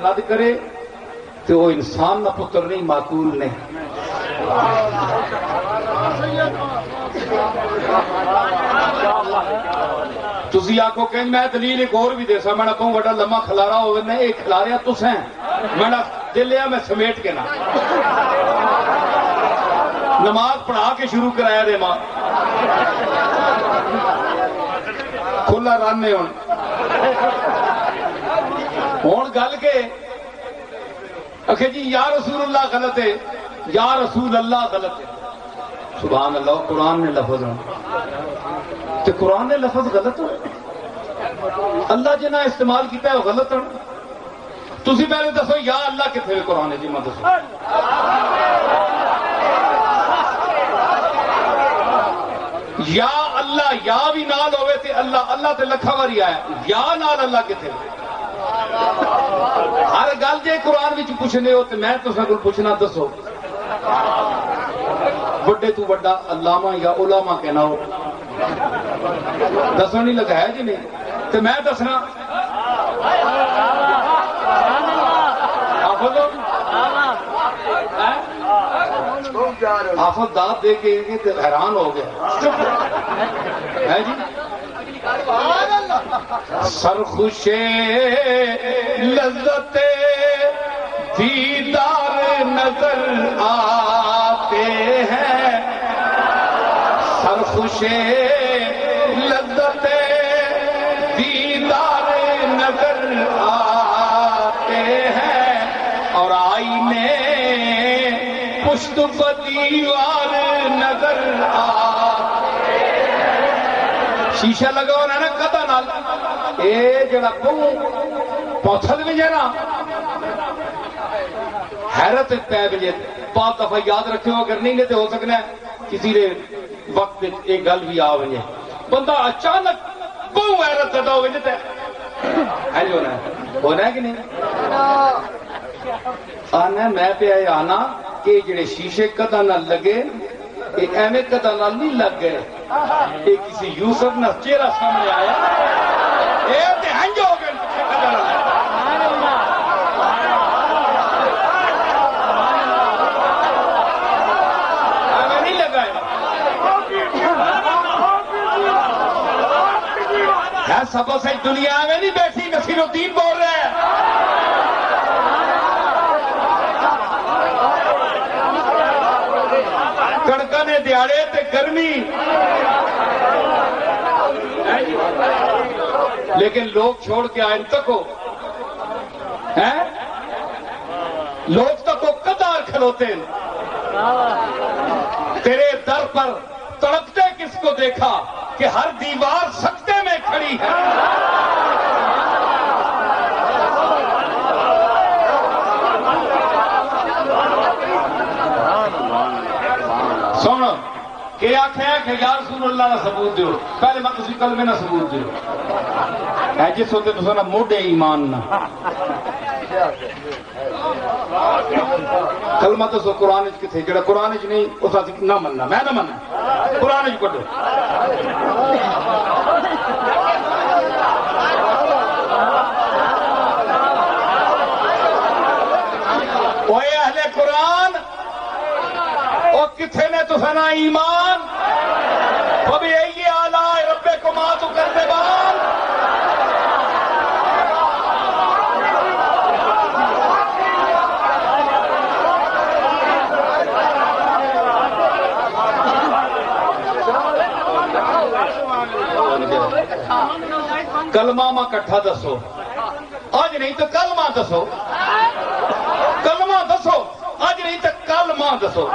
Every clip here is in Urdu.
رد کرے تو وہ انسان نہ پتر نہیں معقول نہیں. تسی آکھو کہ میں دلیل ایک اور بھی دے سا، میں کہوں بڑا لمحہ کھلارا ہوگا نہیں ایک کھلاریا تس ہیں میں دل لیا میں سمیٹ کے نہ نماز پڑھا کے شروع کرایا دے ماں کھلا رانے ہوں گل کے اکھے جی یا رسول اللہ غلط ہے، یا رسول اللہ غلط ہے. سبحان اللہ، قرآن نے لفظ ہوں تو قرآن نے لفظ غلط ہو اللہ جنہ استعمال کیتا ہے وہ غلط ہو. تسی پہلے دسو یا اللہ کتنے قرآن ہے جی میں دسو. یا اللہ یا بھی نال ہوئے تے اللہ اللہ تے لکھا واری آیا یا نال اللہ کتنے. ہر گل جے قرآن وچ پوچھنے ہو تو میں تساں کول پوچھنا دسو بڑے تو بڑا علامہ یا علماء کہنا ہو دسو نہیں لگا ہے جی نہیں تو میں دسنا آفت داد دے کے حیران ہو گیا ہے جی. سرخوش لذت دیدار نظر آتے ہیں، سرخوش لذت دیدار نظر آتے ہیں اور آئینے پشت بدیوار نظر آتے ہیں. شیشہ لگا ہونا نا قطع نال اے جڑا پوتھل بھی جائے نا حیرت پہ بجے بات دفعہ یاد رکھے ہو اگر نہیں تو ہو سکنا ہے کسی نے وقت ایک گل بھی آ وجے بندہ اچانک بہو حیرت کرتا ہو وجے ہے جو ہونا ہے کہ نہیں آنا میں پہ آئے آنا کہ جڑے شیشے قطع نہ لگے یہ ایویں قطع نہ نہیں لگ گئے یہ کسی یوسف نہ چہرہ سامنے آیا یہ تے ہنج ہو گئے قطع نہ سب سے دنیا میں نہیں بیٹھی نصیر الدین بول رہے ہیں. کڑکنے دیاڑے تے گرمی لیکن لوگ چھوڑ کے آئے تکو ہیں لوگ تکو قدار کھلوتے ہیں. تیرے در پر تڑپتے کس کو دیکھا کہ ہر دیوار سکتے میں کھڑی ہے. سن کہ آخیا کہ یا رسول اللہ کا ثبوت دیو پہلے میں تسی کلمے نہ ثبوت دیو ہے جس ہوتے تو نا موڈے ایمان نہ کلمہ تو سو قرآن کتنے جڑا قرآن نہیں اس نہ مننا میں نہ مننا قرآن کڈو. اوے اہل قرآن او کتنے نے تو سنا ایمان فبی ای آلاء ربکما تکذبان. کلمہ ماں کٹھا دسو آج نہیں تو کلمہ دسو کلمہ دسو آج نہیں تو کلمہ دسو.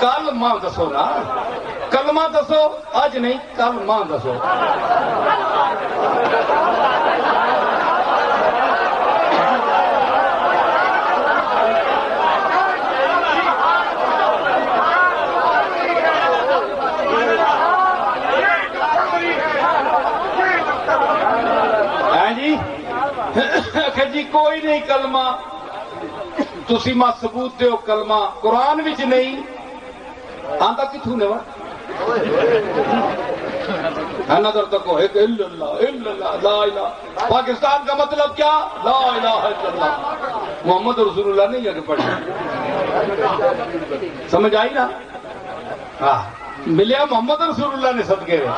کلمہ دسو نا کلمہ دسو آج نہیں کلمہ دسو. جی کوئی نہیں کلمہ تسی ماں ثبوت دیو کلمہ قرآن وچ نہیں آندا کتھوں نے وا نظر تک ایک اللہ لا الہ. پاکستان کا مطلب کیا؟ لا الہ الا اللہ محمد رسول اللہ نہیں آگے پڑھے. سمجھ آئی نا؟ ہاں ملیا محمد رسول اللہ نے صدقے میں.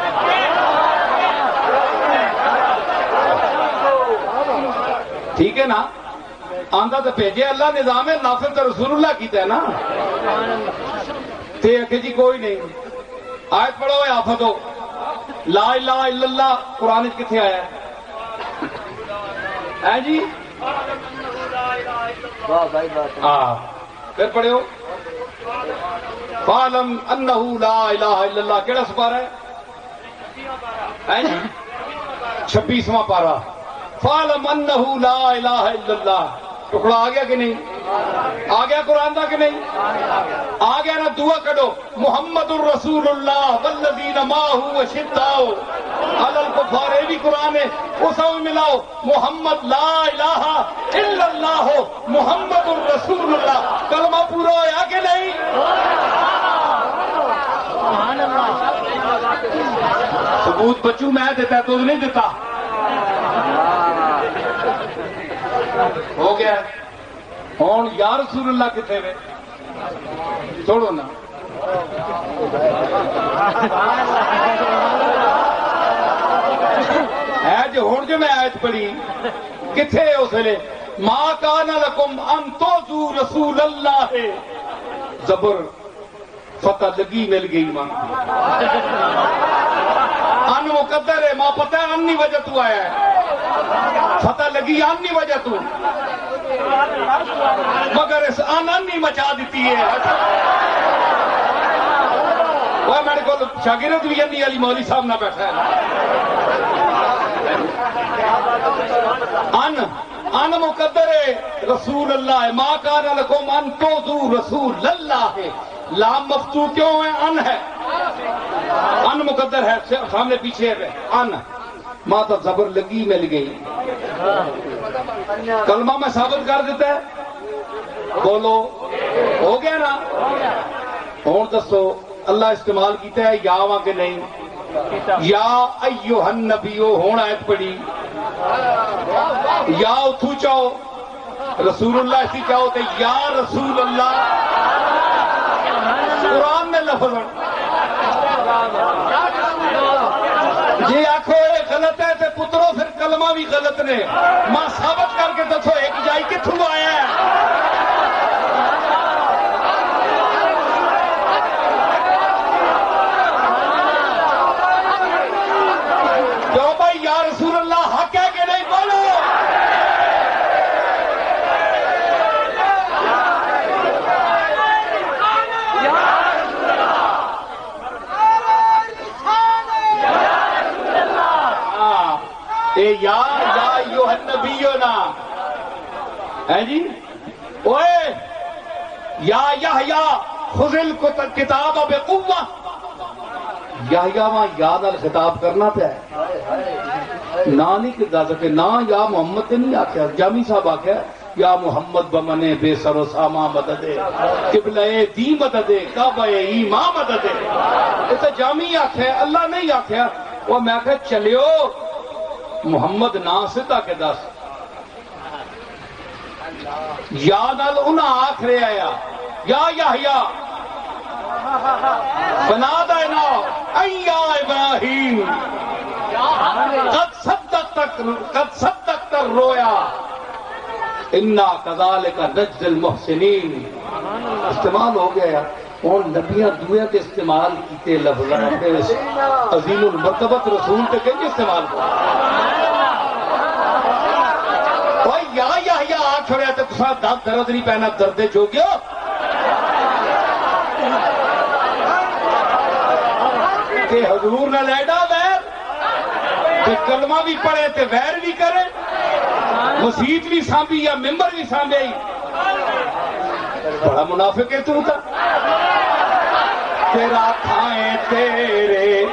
ٹھیک ہے نا؟ آندہ تو بھیجے اللہ نظام ہے نافذ تو رسول اللہ کیتا ہے نا. تے کہ جی کوئی نہیں. آیت پڑھو یا آفت ہو. لا الہ الا اللہ قرآن کتنے آیا ہے جی؟ ہاں پھر پڑھو فَاعْلَمْ أَنَّهُ لَا إِلَهَ إِلَّا اللَّهُ. کیڑا سپارہ ہے جی؟ 26واں پارہ. فَاعْلَمْ أَنَّهُ لَا إِلَهَ إِلَّا اللَّهُ. ٹکڑا آ گیا کہ نہیں؟ آ گیا قرآن کا کہ نہیں؟ آ گیا نا. دعا کڈو محمد الرسول اللہ والذین معه اشداء علی الکفار. یہ بھی قرآن ہے. اسا بھی ملاؤ محمد لا الہ الا اللہ محمد الرسول اللہ. کلمہ پورا ہوا کہ نہیں؟ ثبوت بچوں میں دیتا ہے تو نہیں دیتا. ہو گیا. ہوں یا رسول اللہ کتنے میں چھوڑو نا. ہے جو ہوں جو میں آیت پڑھی کتنے اس لیے ما کان لکم ان تؤذوا رسول اللہ. زبر فتح لگی مل گئی ماں. ان مقدر ہے ماں پتہ ہے انی وجہ تو آیا ہے. فتح لگی انی وجہ تو مگر اس انی مچا دیتی ہے. وہ میرے کو شاگرد بھی انی علی مولوی صاحب نہ بیٹھا ہے. ان مقدر ہے رسول اللہ ہے. ما کان لکم ان تؤذوا رسول اللہ ہے. لام مفتوح کیوں ہے؟ ان ہے. ان مقدر ہے سامنے پیچھے ہے. ان ماں تو زبر لگی مل گئی. کلمہ میں ثابت کر دیتا ہے. بولو ہو گیا نا. ہوں دسو اللہ استعمال کیتا ہے یا وہاں کہ نہیں؟ یا ایوہ النبیو ہون آیت پڑھی. یا اتھو چاہو رسول اللہ اسی چاہو تے یا رسول اللہ قرآن میں لفظ. جی آنکھو یہ غلط ہے تے پترو پھر کلمہ بھی غلط نے. ماں ثابت کر کے دسو ایک جائی کتھوں آیا ہے؟ جو بھائی یا رسول اللہ حق ہے کہ نہیں بولو. یا ایوہ النبیو نا ہے جی. اوے یا یحییٰ خذ الکتاب بقوہ. یحییٰ وہاں یاد ال خطاب کرنا پہ ہے. نہ نہیں کردہ سکے نہ یا محمد نہیں آکھیا. جامی صاحب آکھیا یا محمد بمنے بے سر و ساما مددے قبلہ دی مددے کعبہ ایمان مددے. اسے جامی آکھیا اللہ نہیں آکھیا. وہ میں آکھیا چلیو محمد نا سدھا کے دس. یا نال انہاں آکھ رہے آیا یا یحییٰ فنادینا اے یا ابراہیم قد صدقت الرؤیا انا کذالک نجزی المحسنین. استعمال ہو گیا. اور نبیاں دویاں کے استعمال کیتے لفظ عظیم المرتبت رسول کے کہیں استعمال کر. یا آ چھوڑیا تو کسا درد نہیں پہنا دردے جو گیا. کہ حضور نہ لیڈا ویر کہ کلمہ بھی پڑھے تے ویر بھی کرے. مسیت بھی سانبھی یا ممبر بھی سانبھی. بڑا منافق ہے تو. تیرا کھائیں تیرے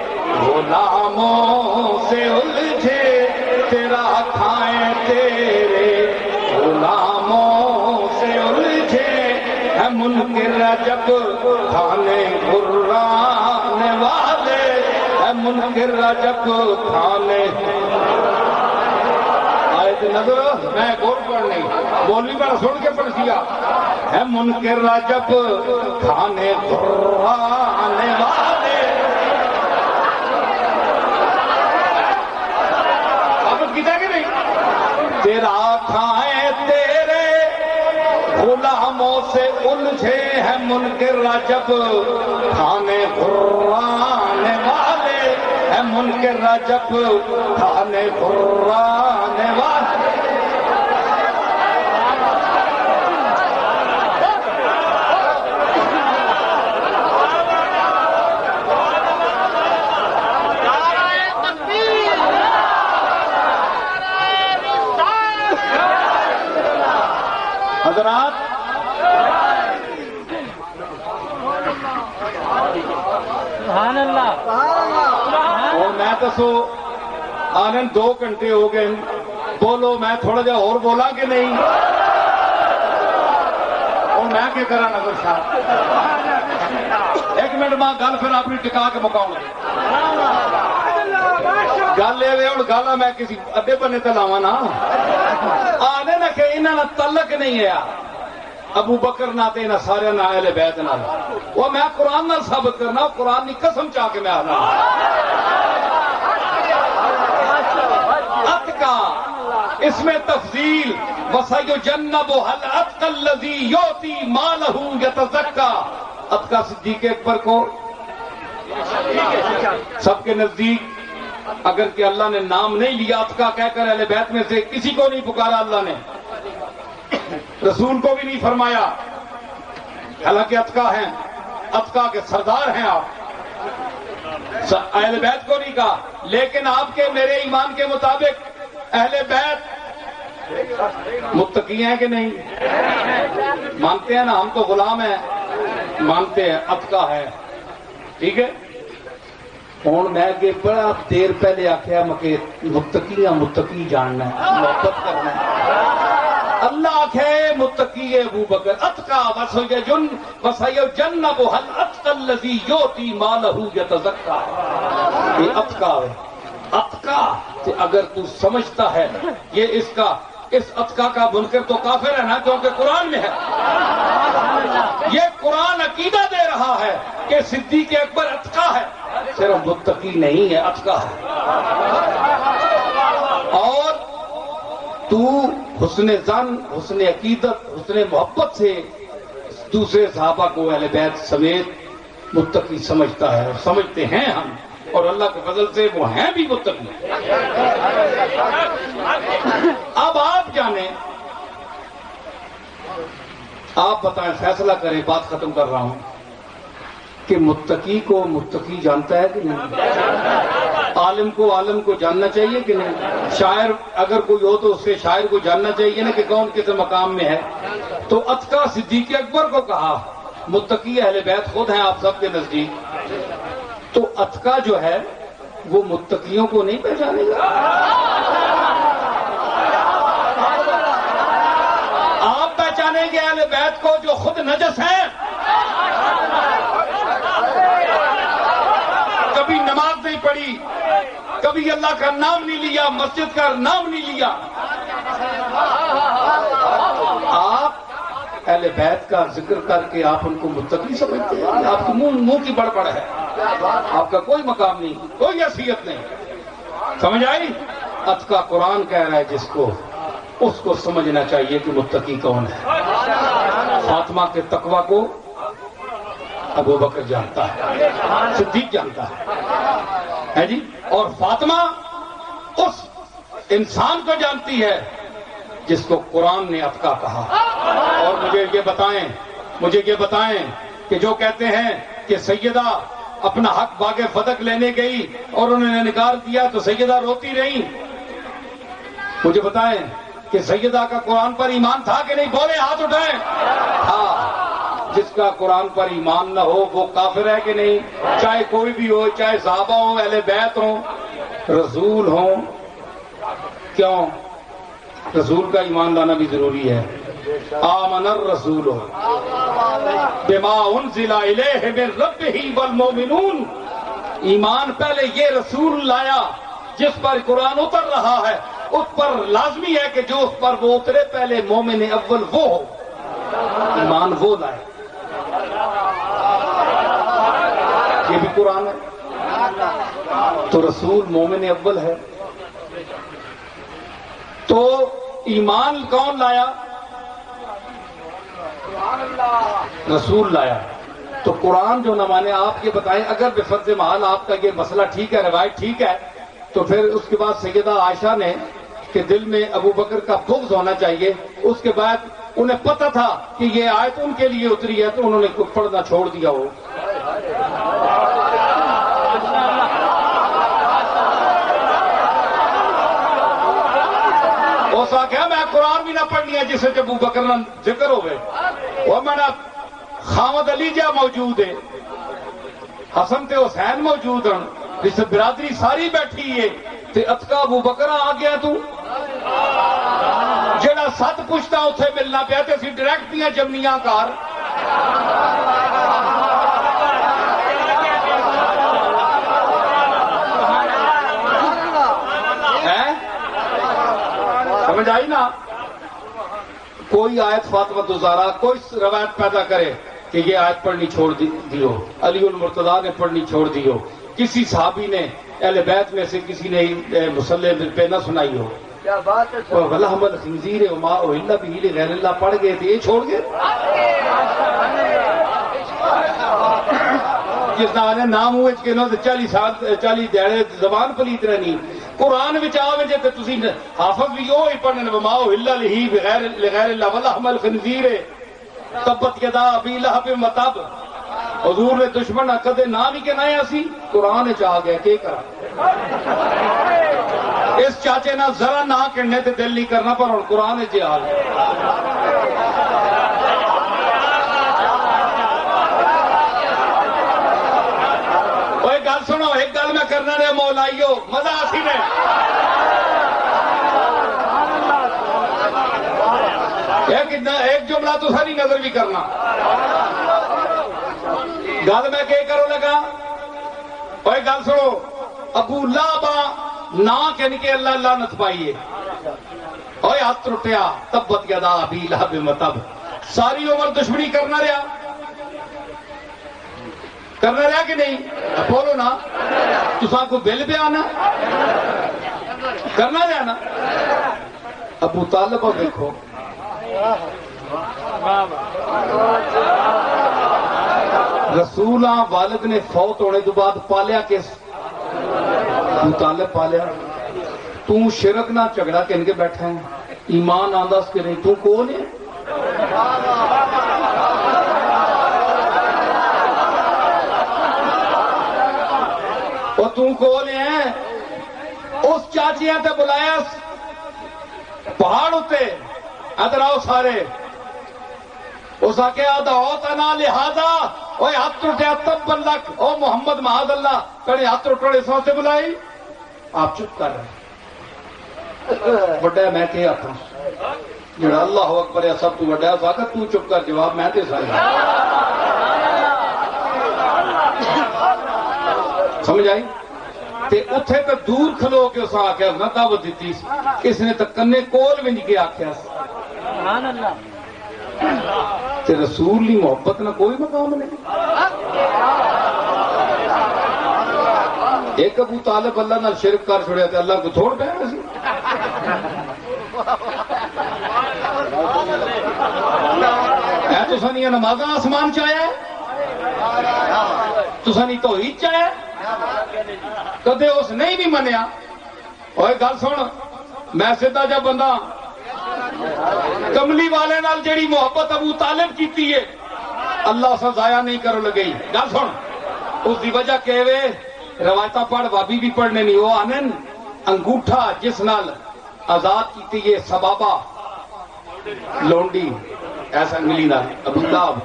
غلاموں سے الجھے. تیرا کھائیں تیرے غلاموں سے الجھے. ہے منکر جب کھانے قرآن والے. ہے منکر رجب کھانے آیت نظر میں غور پر نہیں بولوی پر سن کے پڑھ دیا ہے منکر رجب کھانے غرانے والے ثابت کیتا کہ نہیں تیرا کھائیں تیرے غلاموں سے الجھے ہیں منکر رجب کھانے غرانے والے ہیں منکر رجب کھانے غرانے والے حضرات سبحان اللہ اور میں تو سو آنند 2 گھنٹے ہو گئے بولو میں تھوڑا جا اور بولا کہ نہیں اور میں کیا کرا نظر صاحب 1 منٹ ماں گل پھر اپنی ٹکا کے مکاؤں گل یہ اور گل میں کسی اڈے بنے تے لاواں نا آنے نہ کہ انہاں نہ تعلق نہیں ہے ابو بکر نہ تے نہ سارے نہ اہل بیت نہ وہ میں قرآن نہ ثابت کرنا قرآن کی قسم چاہ کے میں آنا اتقا اس میں تفضیل وَسَيُجَنَّبُهَا الْأَتْقَى الَّذِي يُؤْتِي مَالَهُ يَتَزَكَّى اتقا صدیق اکبر کو سب کے نزدیک اگر کہ اللہ نے نام نہیں لیا اتقا کہہ کر اہل بیت میں سے کسی کو نہیں پکارا اللہ نے رسول کو بھی نہیں فرمایا حالانکہ اتقا ہیں اتقا کے سردار ہیں آپ اہل بیت کو نہیں کہا لیکن آپ کے میرے ایمان کے مطابق اہل بیت متقی ہیں کہ نہیں مانتے ہیں نا ہم تو غلام ہیں مانتے ہیں اتقا ہے ٹھیک ہے ہوں میں کہ بڑا دیر پہلے آخیا متقی جاننا ہے محبت کرنا ہے اللہ آخے متقی ابو بکر اتقا وَسَيُجَنَّبُهَا الْأَتْقَى الَّذِي يُؤْتِي مَالَهُ يَتَزَكَّى یہ اتقا ہے اتقا کہ اگر تو سمجھتا ہے یہ اس اتقا کا منکر تو کافر ہے نا کیونکہ قرآن میں ہے یہ قرآن عقیدہ دے رہا ہے کہ صدیق اکبر اتقا ہے صرف متقی نہیں ہے اتقا ہے اور تو حسن ظن حسن عقیدت حسن محبت سے دوسرے صحابہ کو اہل بیت سمیت متقی سمجھتا ہے اور سمجھتے ہیں ہم اور اللہ کے فضل سے وہ ہیں بھی متقی اب آپ جانیں آپ بتائیں فیصلہ کریں بات ختم کر رہا ہوں کہ متقی کو متقی جانتا ہے کہ نہیں عالم کو جاننا چاہیے کہ نہیں شاعر اگر کوئی ہو تو اس سے شاعر کو جاننا چاہیے نا کہ کون کس مقام میں ہے تو اتقا صدیق اکبر کو کہا متقی اہل بیت خود ہیں آپ سب کے نزدیک تو اتقا جو ہے وہ متقیوں کو نہیں پہچانے گا آپ پہچانیں گے اہل بیت کو جو خود نجس ہیں کبھی نماز نہیں پڑھی کبھی اللہ کا نام نہیں لیا مسجد کا نام نہیں لیا آپ اہل بیت کا ذکر کر کے آپ ان کو متقی سمجھتے ہیں آپ کی منہ کی بڑبڑ ہے آپ کا کوئی مقام نہیں کوئی حیثیت نہیں سمجھ آئی اتقا قرآن کہہ رہا ہے جس کو اس کو سمجھنا چاہیے کہ متقی کون ہے فاطمہ کے تقوی کو ابو بکر جانتا ہے صدیق جانتا ہے جی اور فاطمہ اس انسان کو جانتی ہے جس کو قرآن نے اتقا کہا اور مجھے یہ بتائیں کہ جو کہتے ہیں کہ سیدہ اپنا حق باغ فتح لینے گئی اور انہوں نے انکار کیا تو سیدہ روتی رہی مجھے بتائیں کہ سیدہ کا قرآن پر ایمان تھا کہ نہیں بولے ہاتھ اٹھائیں ہاں جس کا قرآن پر ایمان نہ ہو وہ کافر ہے کہ نہیں چاہے کوئی بھی ہو چاہے صحابہ ہوں اہل بیت ہوں رسول ہوں کیوں رسول کا ایمان لانا بھی ضروری ہے آمن الرسول بما انزل الیہ من ربہ والمؤمنون ایمان پہلے یہ رسول لایا جس پر قرآن اتر رہا ہے، اس پر لازمی ہے کہ جو اس پر وہ اترے پہلے مومن اول وہ ہو، ایمان وہ لائے. یہ بھی قرآن ہے تو رسول مومن اول ہے. تو ایمان کون لایا؟ رسول لایا. تو قرآن جو نہ مانے آپ یہ بتائیں، اگر بفرض محال آپ کا یہ مسئلہ ٹھیک ہے، روایت ٹھیک ہے، تو پھر اس کے بعد سیدہ عائشہ نے کہ دل میں ابو بکر کا بغض ہونا چاہیے، اس کے بعد انہیں پتہ تھا کہ یہ آیت ان کے لیے اتری ہے تو انہوں نے پڑھنا چھوڑ دیا ہو. اس آخیا میں قرآن بھی نہ پڑھنی ہے جسے ابو بکر نہ ذکر ہوئے. وہ میں نے خامد علی جا موجود ہے، حسن تے حسین موجود ہیں، جس برادری ساری بیٹھی ہے تے اتکا ابو بکر آ گیا تو جڑا سات پوچھتا اتنے ملنا پیا تے اسی ڈائریکٹ دیا جمنیاں کار. سمجھ آئی نا؟ کوئی آیت فاطمہ الزہرا کوئی روایت پیدا کرے کہ یہ آیت پڑھنی چھوڑ دیو، علی المرتضیٰ نے پڑھنی چھوڑ دیو، کسی صحابی نے اہل بیت میں سے کسی نے مصلی پہ نہ سنائی ہو، وَلَحْمَ الْخِنْزِيرِ وَمَا أُهِلَّ بِهِ لِغَيْرِ اللَّهِ پڑھ گئے تھے، یہ چھوڑ گئے. جس نے نام ہوئے کہ 40 دیڑے زبان پلیت رہنی. قرآن وچ آوے جے تے تسی حافظ بھی وہی پڑھن وما أُهِلَّ لِهِ لِغَيْرِ اللَّهِ وَلَحْمَ الْخِنْزِيرِ تبت یدا ابی لہب وتب. حضور نے دشمن کدے نہ نہیں کہنا ہے، اسی قرآن چ آ گئے کہ کرا. اس چاچے نہ ذرا نہ کہنے تے دل نہیں کرنا، پر ہن قرآن چ آ گئے. اوے گل سنو، ایک گل میں کرنا رہے مولائیو، مزہ آسی نے. ایک جملہ تو ساری نظر بھی کرنا. گل میں کہ کرو لگا، اوے گل سنو، ابو لہب نہ کہنے کے اللہ لعنت پائیے، اوے ہاتھ ٹوٹیا تبت یدا ابی لہب وتب. ساری عمر دشمنی کرنا رہا کہ نہیں؟ بولو نا، تساں کو بل پہ آنا کرنا رہا نا. ابو طالب کو دیکھو، رسولاں والد نے فوت ہونے تو بعد پالیا کس؟ ابو طالب پالیا. تو شرک نہ جھگڑا کہن کے بیٹھا ہے، ایمان آندا اس کے نہیں. تو کون ہے؟ اور تو کون ہے؟ اس چاچیاں تے بلایا پہاڑ اتے، ادھر آؤ سارے. اس آکے ادعوتنا لہذا، اوے ہاتھ ٹوٹیا تب لک، او محمد معاذ اللہ کڑے ہاتھ ٹوٹے سو سے بلائی. آپ چپ کر رہے بڑا میں کہ آتا جڑا اللہ اکبر ہے سب تو بڑا ہے، ساکت تو چپ کر، جواب میں دے ساری. سمجھ آئی؟ تے اتھے تو دور کھلو کے اس آکھیا نہ دعوت دیتی، اس نے تک کنے کول بھی نہیں کے آکھیا. سبحان اللہ. تے رسول لی محبت نہ کوئی مقام نہیں. ایک ابو طالب اللہ نال شرک کر چھوڑیا تے اللہ کو چھوڑ پیا سی. اے تساں نہیں نمازاں آسمان چاہیا تساں نہیں توحید چاہیا، کدے اس نہیں بھی منیا. اوے گل سن، میں سیدھا جا بندہ کملی والے نال جیڑی محبت ابو طالب کیتی ہے اللہ سے ضائع نہیں کرو لگئی. گل سن، اس دی وجہ کہ وے روایتاں پڑھ، بابی بھی پڑھنے نہیں. وہ آنن انگوٹھا جس نال آزاد کیتی ہے سبابا لونڈی ایسا ملی نال ابو لہب،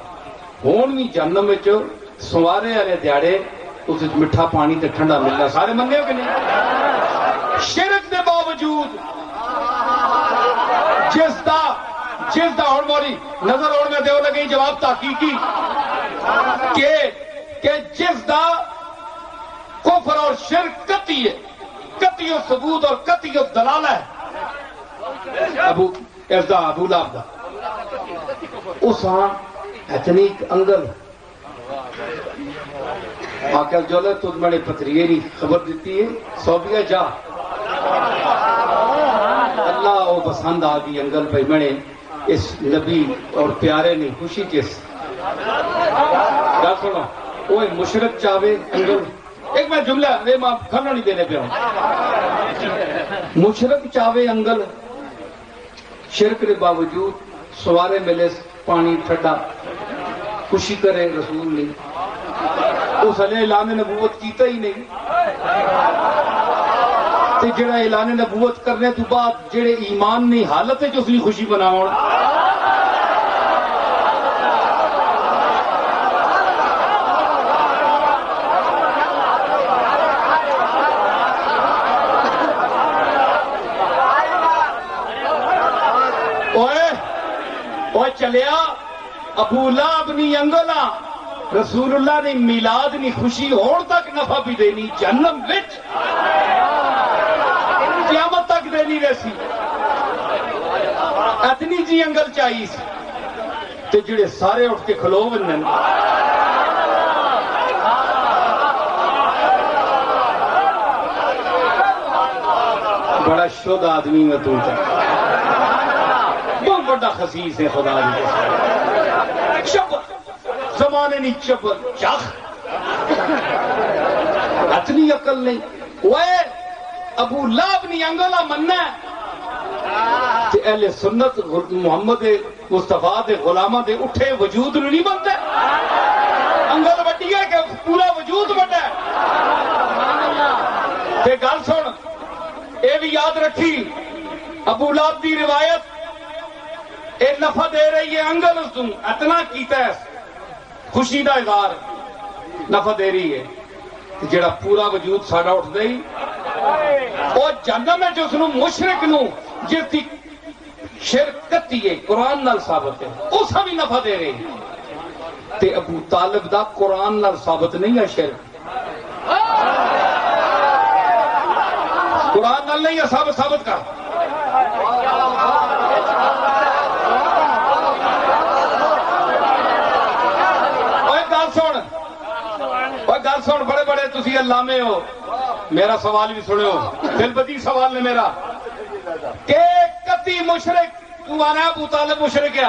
ہون بھی جہنم وچ سوارے والے دیہڑے اس میٹھا پانی تے ٹھنڈا ملنا. سارے مننے ہو کہ نہیں؟ شرک دے باوجود جس دا ہون موری نظر ہونے میں دیو لگئی جواب تحقیقی کہ جس دا کفر اور شرک قطعی ہے، قطعی ثبوت اور قطعی دلالہ ہے۔ ابو لہب دا اس ہاں اتنی انگل آقا جولے تجھ میں نے پتریری خبر دیتی ہے صوبیہ جا اللہ وہ پسند آ گئی انگل بھائی میں نے اس نبی اور پیارے نے خوشی کس کیا سنو وہ مشرق چاہے انگل ایک میں جملہ یہ میں کھانا نہیں دینے پہ ہوں مشرق چاہے انگل شرک کے باوجود سوارے ملے پانی ٹھڈا خوشی کرے رسول نے اس نے اعلان نبوت کیتا ہی نہیں تے جڑا اعلان نبوت کرنے تو بعد جڑے ایمان نہیں حالت ہے جو اس کی خوشی بناؤ چلیا ابو لہب نی انگلا رسول اللہ نے میلاد نی خوشی ہون تک نفع بھی دینی جہنم وچ قیامت تک دینی رسی اتنی جی انگل چاہیے سی تے جڑے سارے اٹھ کے کھلو ونن بڑا شد آدمی میں تو بہت بڑا خسیس ہے خدا دی چبر زمانے نہیں چبر چاخ اتنی عقل نہیں وہ ابو لہب نی انگلا مننا ہے کہ اہل سنت محمد مصطفیٰ دے غلامہ دے اٹھے وجود نہیں بنتا انگل وڈی ہے کہ پورا وجود بڑا ہے تے گل سن اے بھی یاد رکھی ابو لہب دی روایت اے نفع دے رہی ہے انگل اس تم اتنا کیتا ہے خوشی دا اظہار نفع دے رہی ہے جڑا پورا وجود ساڑا اٹھ دے اور جہنم ہے جو سنو مشرک نو جس دی شرک قطعی ہے قرآن نال ثابت ہے اس بھی نفع دے رہی ہے تے ابو طالب دا قرآن نال ثابت نہیں ہے شرک قرآن نال نہیں ہے ثابت کر گل سن بڑے بڑے تسی علامے ہو میرا سوال بھی سنو دل بدی سوال نے میرا کہ قطعی مشرک تو آنا ابو طالب مشرک ہے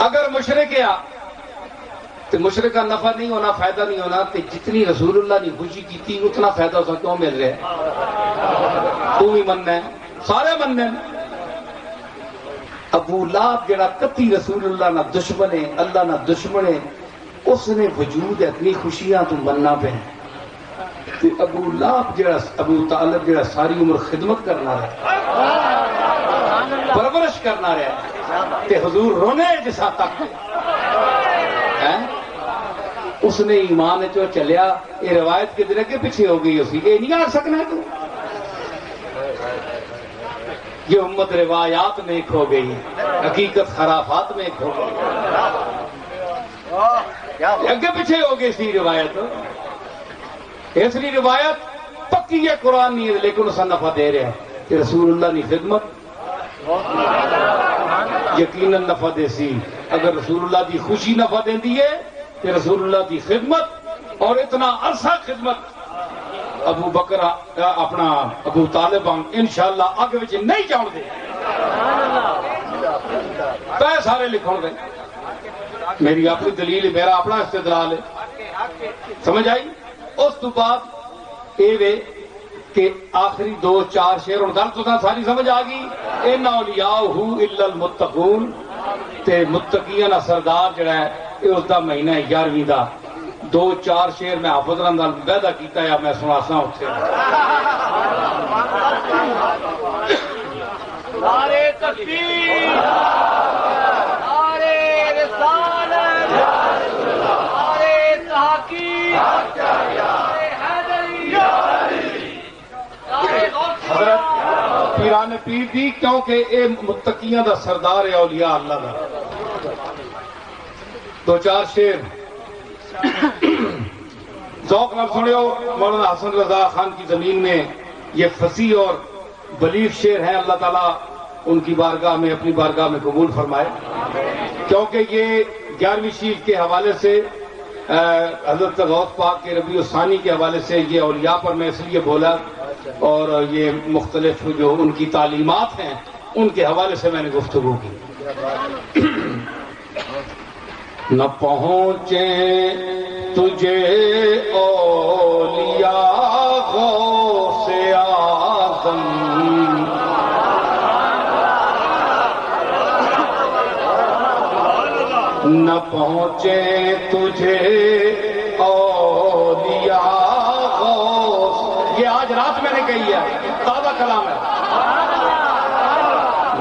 اگر مشرک ہے تو مشرک کا نفع نہیں ہونا فائدہ نہیں ہونا تو جتنی رسول اللہ نے خوشی کی تھی اتنا فائدہ اسا کیوں مل رہا ہے تو بھی مننا ہے سارے مننا ہے ابو لہب جڑا قطعی رسول اللہ نہ دشمن ہے اللہ نہ دشمن ہے اس نے وجود اتنی خوشیاں تو مننا پہ ابو لہب جڑا ابو طالب جڑا ساری عمر خدمت کرنا رہا پرورش کرنا رہا تے حضور رونے جسا تک اس نے ایمان جو چلیا یہ روایت کے دن کے پیچھے ہو گئی اسی یہ نہیں آ سکنا تو یہ امت روایات میں کھو گئی حقیقت خرافات میں کھو گئی اگے پیچھے ہو گئی سی روایت اس لیے روایت پکی ہے قرآن نہیں ہے لیکن اسا نفع دے رہا ہے کہ رسول اللہ نے خدمت یقیناً نفع دے سی اگر رسول اللہ دی خوشی نفع دیں دیئے کہ رسول اللہ دی خدمت اور اتنا عرصہ خدمت ابو بکر اپنا ابو طالب انشاءاللہ آگے وچ نہیں جان دے پہ سارے لکھوں دے میری اپنی دلیل میرا اپنا استدلال ہے سمجھ آئی اس تو بعد اے وے کہ آخری 2-4 شعر اور گل تو ساری سمجھ آ گئی ان اولیاءہ الا المتقون تے متقیاں دا سردار جڑا ہے یہ اس دا مہینہ 11ویں دا 2-4 شعر میں حافظ نال وعدہ کیتا ہے میں سناساں اتھے نعرہ تکبیر نعرہ رسالت نعرہ تحقیق حضرت پیران پیر دی کیونکہ اے متقیاں دا سردار ہے اولیاء اللہ دا 2-4 شعر ذوق نہ سنو مولانا حسن رضا خان کی زمین میں یہ فصیح اور بلیغ شعر ہیں، اللہ تعالیٰ ان کی بارگاہ میں اپنی بارگاہ میں قبول فرمائے، کیونکہ یہ 11ویں شریف کے حوالے سے حضرت غوث پاک کے ربیع الثانی کے حوالے سے یہ اولیاء پر میں اس لیے بولا، اور یہ مختلف جو ان کی تعلیمات ہیں ان کے حوالے سے میں نے گفتگو کی۔ نہ پہنچے تجھے اولیاء غوث اعظم، نہ پہنچے تجھے اولیاء غوث، یہ آج رات میں نے کہی ہے، تازہ کلام ہے۔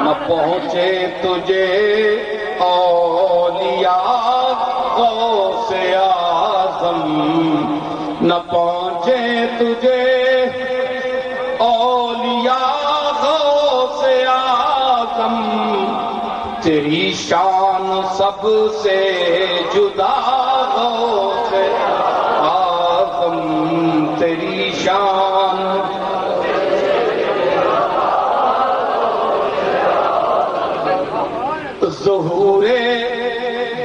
نہ پہنچے تجھے اولیاء غوث اعظم، نہ پہنچے تجھے اولیاء غوث اعظم، تیری شان سب سے جدا غوث اعظم، تیری شان ظہور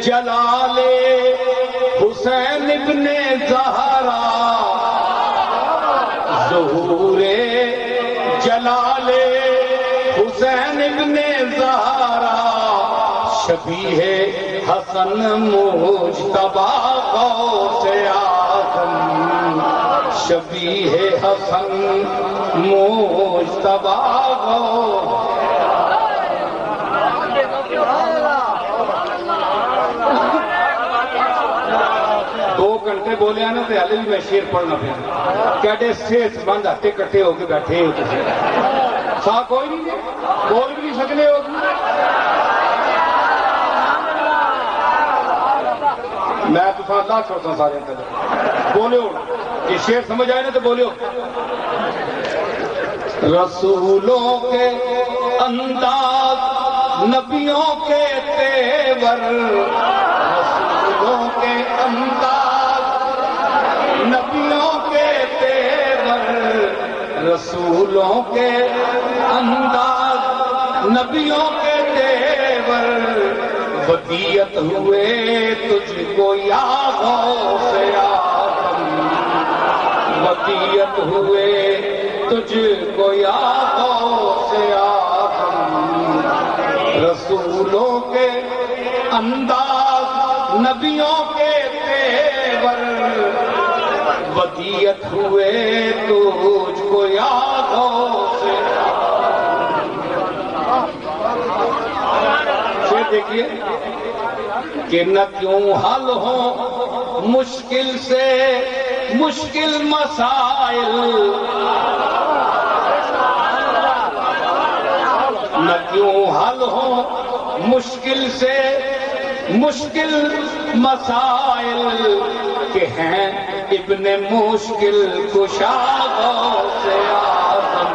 جلال حسین ابن زہرا، ظہور جلال حسین ابن زہرا، شبیہ حسن مجتبی غوث اعظم، شبیہ حسن مجتبی غوث۔ 2 گھنٹے بولے نا تو ہلے بھی میں شیر پڑھنا پیا، کہتے سیس بند ہٹے کٹھے ہو کے بیٹھے ہو تھی، سا کوئی نہیں بول بھی نہیں سکنے ہو، میں تو اللہ چھوڑتا سارے بولو، یہ شیر سمجھ آئے نا تو بولو۔ رسولوں کے انداز نبیوں کے تیور، رسولوں کے انداز نبیوں کے تیور، رسولوں کے انداز نبیوں کے تیور، ودیت ہوئے تجھ کو یا غوث اعظم، ودیت ہوئے تجھ کو یا غوث اعظم، رسولوں کے انداز نبیوں کے تیور، ودیت ہوئے تجھ کو یا غوث اعظم۔ دیکھیے کہ نہ کیوں حل ہو مشکل سے مشکل مسائل، نہ کیوں حل ہو مشکل سے مشکل مسائل، کہ ہیں ابن مشکل کشا غوث اعظم،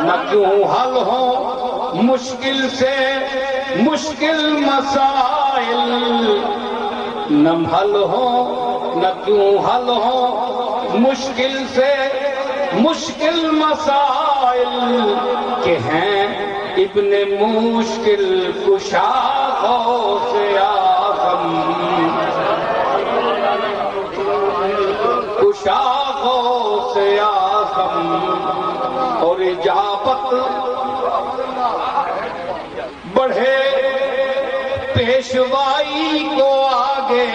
نہ کیوں حل ہو مشکل سے مشکل مسائل، نہ حل ہو نہ کیوں حل ہو مشکل سے مشکل مسائل، کہ ہیں ابن مشکل کشا غوث اعظم، کشا غوث اعظم۔ اور اجابت بڑھے پیشوائی کو آگے،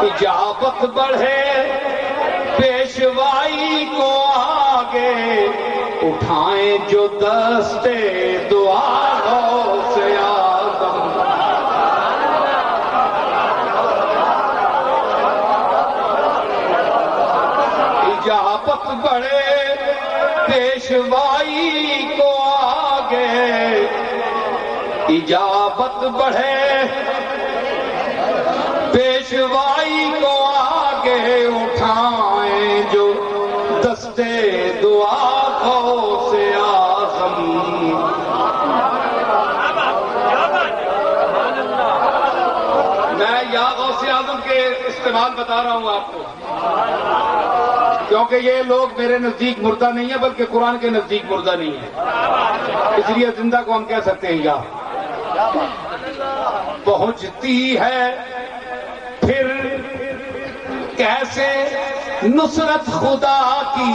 اجابت بڑھے پیشوائی کو آگے، اٹھائیں جو دستے دعا غوث اعظم، اجابت بڑھے پیشوائی کو آگے، اجابت بڑھے پیشوائی کو آگے، اٹھائیں جو دستے دعا غوث غوث اعظم کے استعمال بتا رہا ہوں آپ کو، کیونکہ یہ لوگ میرے نزدیک مردہ نہیں ہے بلکہ قرآن کے نزدیک مردہ نہیں ہے، اس لیے زندہ کو ہم کہہ سکتے ہیں یا پہنچتی ہے پھر کیسے نصرت خدا کی،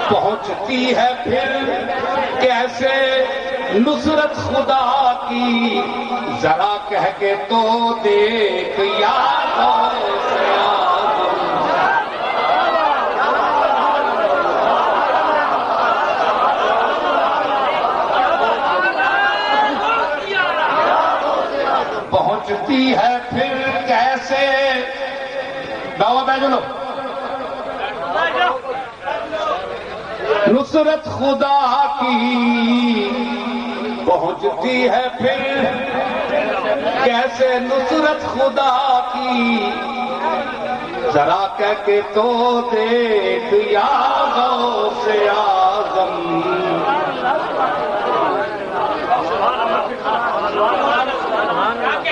پہنچتی ہے پھر کیسے نصرت خدا کی، ذرا کہہ کے تو دیکھ یا غوث اعظم، پہنچتی ہے پھر کیسے باوا بیجلو نصرت خدا کی، پہنچتی ہے پھر کیسے نصرت خدا کی، ذرا کہہ کے تو دیکھ یا غوث اعظم،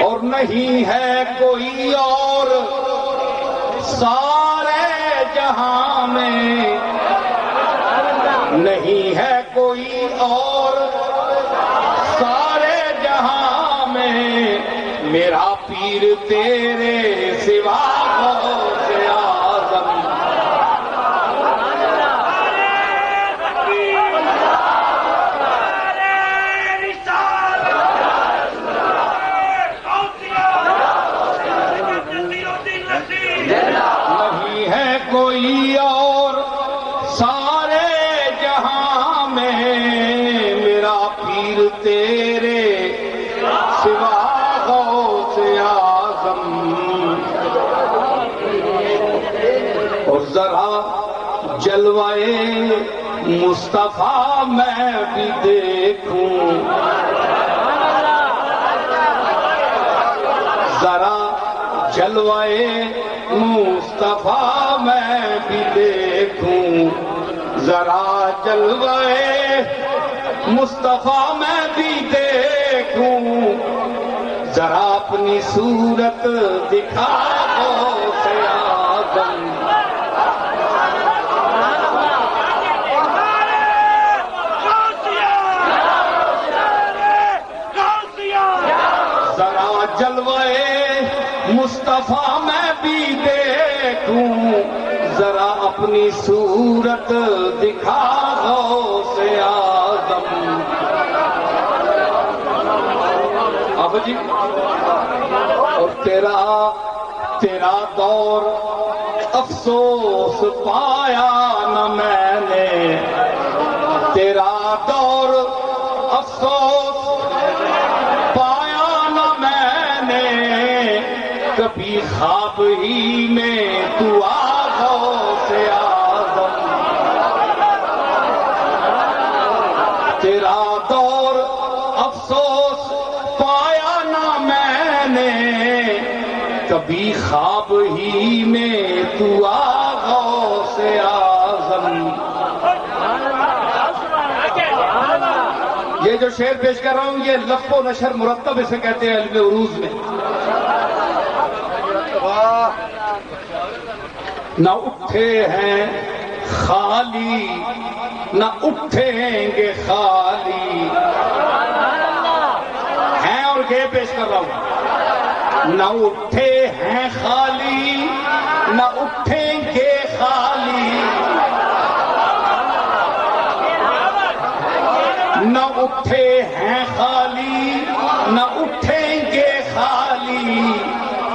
اور نہیں ہے کوئی اور سارے جہاں میں، نہیں ہے کوئی اور سارے جہاں میں، میرا پیر تیرے سوا غوث اعظم، نہیں ہے کوئی اور سارے جہاں میں، میرا پیر تیرے سوا غوث اعظم، اور ذرا جلوائے مصطفیٰ میں بھی دیکھوں، ذرا جلوائے مصطفیٰ میں بھی دیکھوں، ذرا جلوائے مصطفیٰ میں بھی دیکھوں، ذرا اپنی صورت دکھا غوث اعظم، ذرا جلوائے مصطفیٰ میں بھی دیکھوں، ذرا اپنی صورت دکھا غوث اعظم، اب جی اور تیرا دور افسوس پایا نہ میں نے، تیرا دور افسوس پایا نہ میں نے، کبھی خواب ہی میں تو آ غوث اعظم، تیرا دور افسوس پایا نہ میں نے، کبھی خواب ہی میں تو آ غوث اعظم۔ یہ جو شعر پیش کر رہا ہوں یہ لفظ و نشر مرتب اسے کہتے ہیں علم عروض میں، نہ اٹھے ہیں خالی نہ اٹھیں گے خالی ہیں، اور یہ پیش کر رہا ہوں، نہ اٹھے ہیں خالی نہ اٹھیں گے خالی، نہ اٹھے ہیں خالی نہ اٹھیں گے خالی،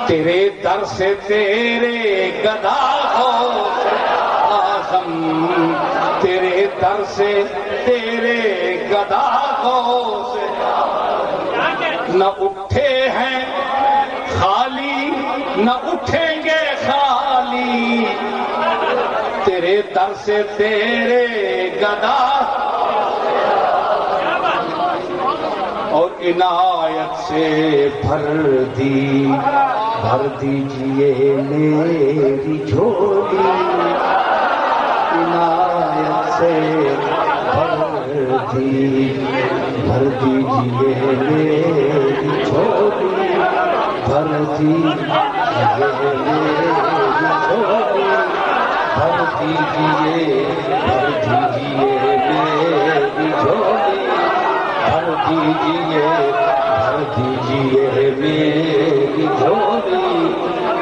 تیرے در سے تیرے گدا غوث اعظم، تیرے در سے تیرے گدا غوث اعظم، نہ اٹھے ہیں خالی نہ اٹھیں گے خالی، تیرے در سے تیرے گدا، اور عنایت سے بھر دیجئے میری جھولی، عنایت سے بھر بھر دیجئے میری جھولی بھر دیجئے میری جھولی بھر دیجئے میری جھولی بھر دیجئے میری جھولی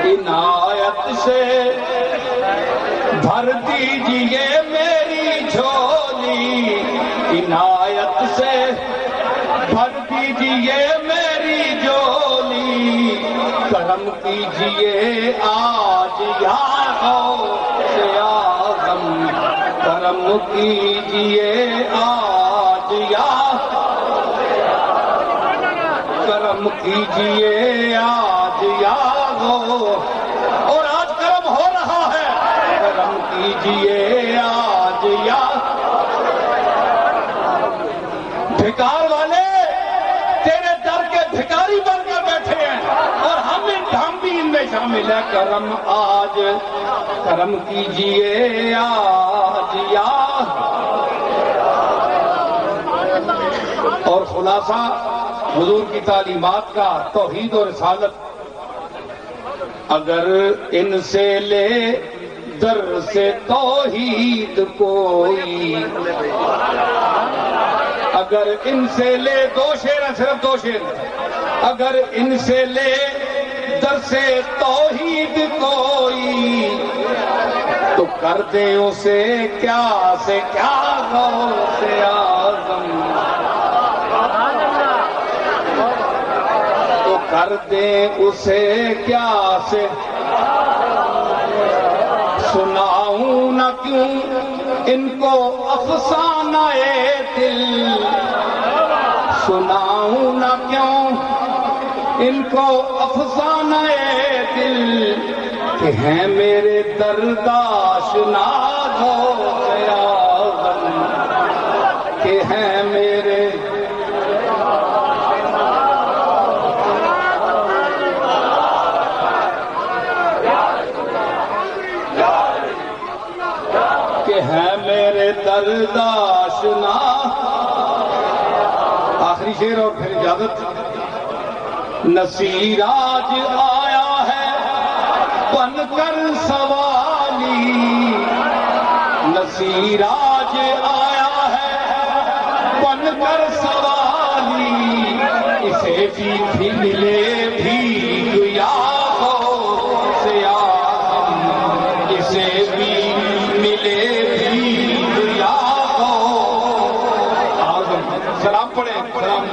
عنایت سے بھر دیجئے میری جھولی عنایت سے بھر دیجئے میری جھولی کرم کیجئے آج یا غوث اعظم کرم کیجئے آج یا کرم کیجئے آج یا غوث اور آج کرم ہو رہا ہے کرم کیجئے آج یا بھکار والے تیرے در کے بھکاری بن کر بیٹھے ہیں اور ہم بھی ان میں شامل ہے کرم آج کرم کیجئے آج یا اور خلاصہ حضور کی تعلیمات کا توحید اور رسالت اگر ان سے لے در سے توحید کوئی اگر ان سے لے دو شعر ہیں صرف دو شعر اگر ان سے لے در سے توحید کوئی تو کر دے اسے کیا سے کیا غوث اعظم تو کر دے اسے کیا سے سناؤں نہ کیوں ان کو افسانہ دل سناؤں نہ کیوں ان کو افسانہ دل کہ ہیں میرے درداشنا غوث اعظم کہ ہیں میرے ہے میرے درداشنا آخری شعر اور پھر اجازت نصیر آج آیا ہے بن کر سوالی نصیر آج آیا ہے بن کر سوالی اسے بھی ملے بھی یا غوث اعظم اسے بھی ملے سلام پڑھیں سلام